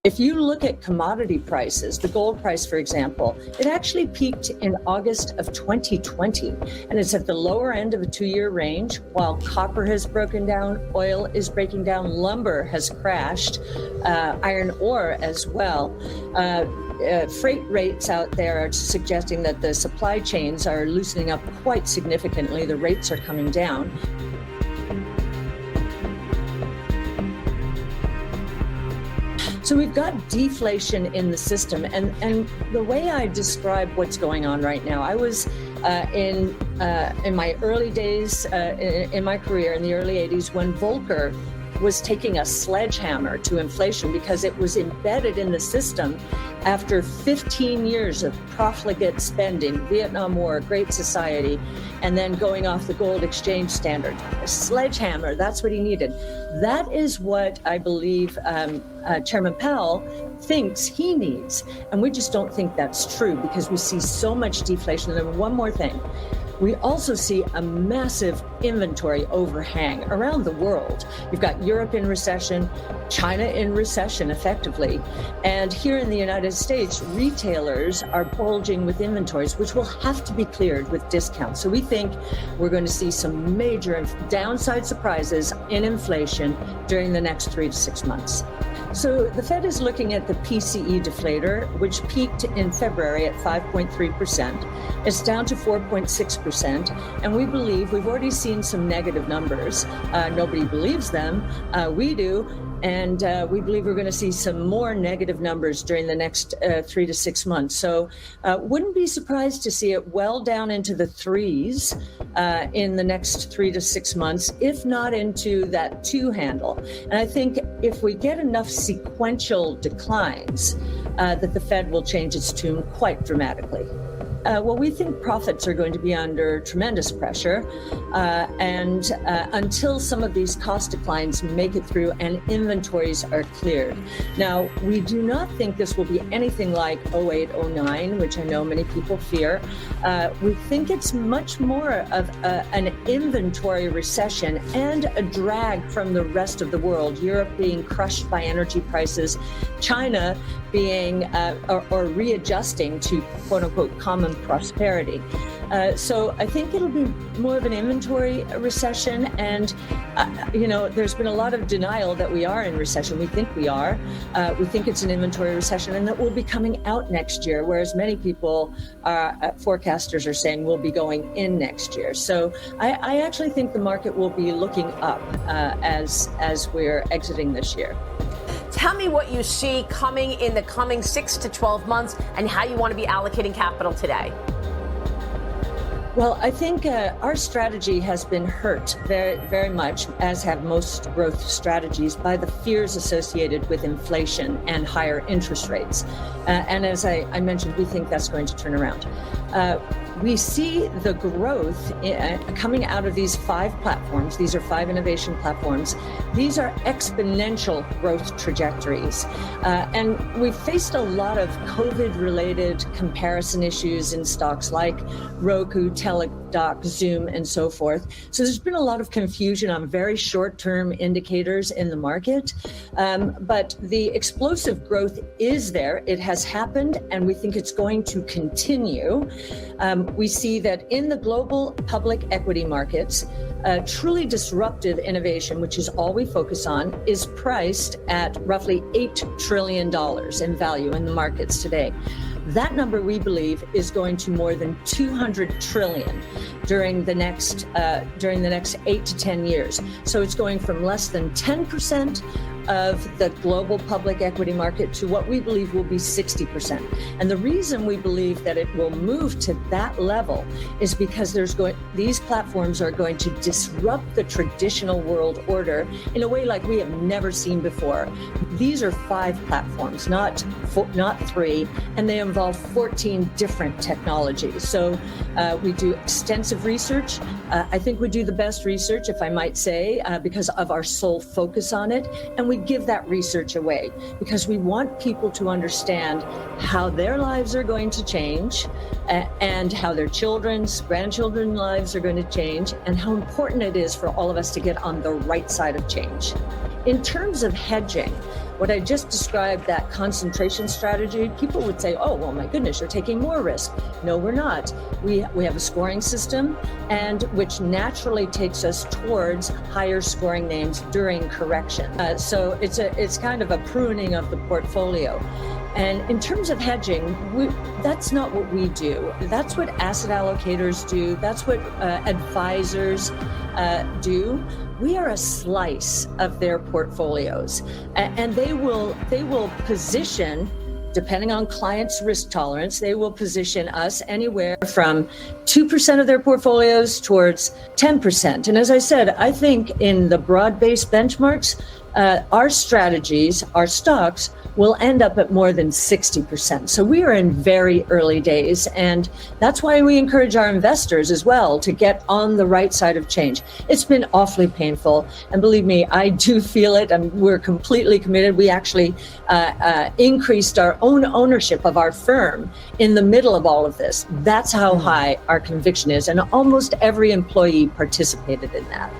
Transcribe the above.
If you look at commodity prices, the gold price, for example, it actually peaked in August of 2020, and it's at the lower end of a 2-year range. While copper has broken down, oil is breaking down, lumber has crashed, iron ore as well. Freight rates out there are suggesting that the supply chains are loosening up quite significantly. The rates are coming down. So we've got deflation in the system. And the way I describe what's going on right now, I was in my early days in my career in the early 80s when Volcker was taking a sledgehammer to inflation because it was embedded in the system after 15 years of profligate spending, Vietnam War, Great Society, and then going off the gold exchange standard. A sledgehammer, that's what he needed. That is what I believe Chairman Powell thinks he needs. And we just don't think that's true because we see so much deflation. And then one more thing. We also see a massive inventory overhang around the world. You've got Europe in recession, China in recession effectively. And here in the United States, retailers are bulging with inventories, which will have to be cleared with discounts. So we think we're going to see some major downside surprises in inflation during the next 3 to 6 months. So the Fed is looking at the PCE deflator, which peaked in February at 5.3%. It's down to 4.6%. And we believe we've already seen some negative numbers. Nobody believes them. We do. And we believe we're going to see some more negative numbers during the next 3 to 6 months. So wouldn't be surprised to see it well down into the threes in the next 3 to 6 months, if not into that 2 handle. And I think if we get enough sequential declines, that the Fed will change its tune quite dramatically. Well, we think profits are going to be under tremendous pressure, and until some of these cost declines make it through and inventories are cleared. Now, we do not think this will be anything like 08, 09, which I know many people fear. We think it's much more of an inventory recession and a drag from the rest of the world, Europe being crushed by energy prices, China being or readjusting to quote unquote common prosperity. So I think it'll be more of an inventory recession. And, there's been a lot of denial that we are in recession. We think we are. We think it's an inventory recession and that we'll be coming out next year, whereas many people, forecasters are saying we'll be going in next year. So I actually think the market will be looking up as we're exiting this year. Tell me what you see coming in the coming 6 to 12 months and how you want to be allocating capital today. Well, I think our strategy has been hurt very, very much, as have most growth strategies, by the fears associated with inflation and higher interest rates. And as I mentioned, we think that's going to turn around. We see the growth coming out of these 5 platforms. These are 5 innovation platforms. These are exponential growth trajectories. And we've faced a lot of COVID-related comparison issues in stocks like Roku, Teladoc, Zoom, and so forth. So there's been a lot of confusion on very short-term indicators in the market. But the explosive growth is there. It has happened, and we think it's going to continue. We see that in the global public equity markets, truly disruptive innovation, which is all we focus on, is priced at roughly $8 trillion in value in the markets today. That number, we believe, is going to more than 200 trillion during the next 8 to 10 years. So it's going from less than 10% of the global public equity market to what we believe will be 60%. And the reason we believe that it will move to that level is because these platforms are going to disrupt the traditional world order in a way like we have never seen before. These are 5 platforms, not 3, and they involve 14 different technologies. So we do extensive research. I think we do the best research, if I might say, because of our sole focus on it. And we give that research away because we want people to understand how their lives are going to change and how their children's, grandchildren's lives are going to change, and how important it is for all of us to get on the right side of change. In terms of hedging, what I just described, that concentration strategy, people would say, oh, well, my goodness, you're taking more risk. No, we're not. We have a scoring system, and which naturally takes us towards higher scoring names during correction. So it's kind of a pruning of the portfolio. And in terms of hedging, that's not what we do. That's what asset allocators do. That's what advisors do. We are a slice of their portfolios, and they will position, depending on clients' risk tolerance, they will position us anywhere from 2% of their portfolios towards 10%. And as I said, I think in the broad-based benchmarks, our strategies, our stocks, will end up at more than 60%. So we are in very early days, and that's why we encourage our investors as well to get on the right side of change. It's been awfully painful, and believe me, I do feel it, and we're completely committed. We actually increased our own ownership of our firm in the middle of all of this. That's how high our conviction is, and almost every employee participated in that.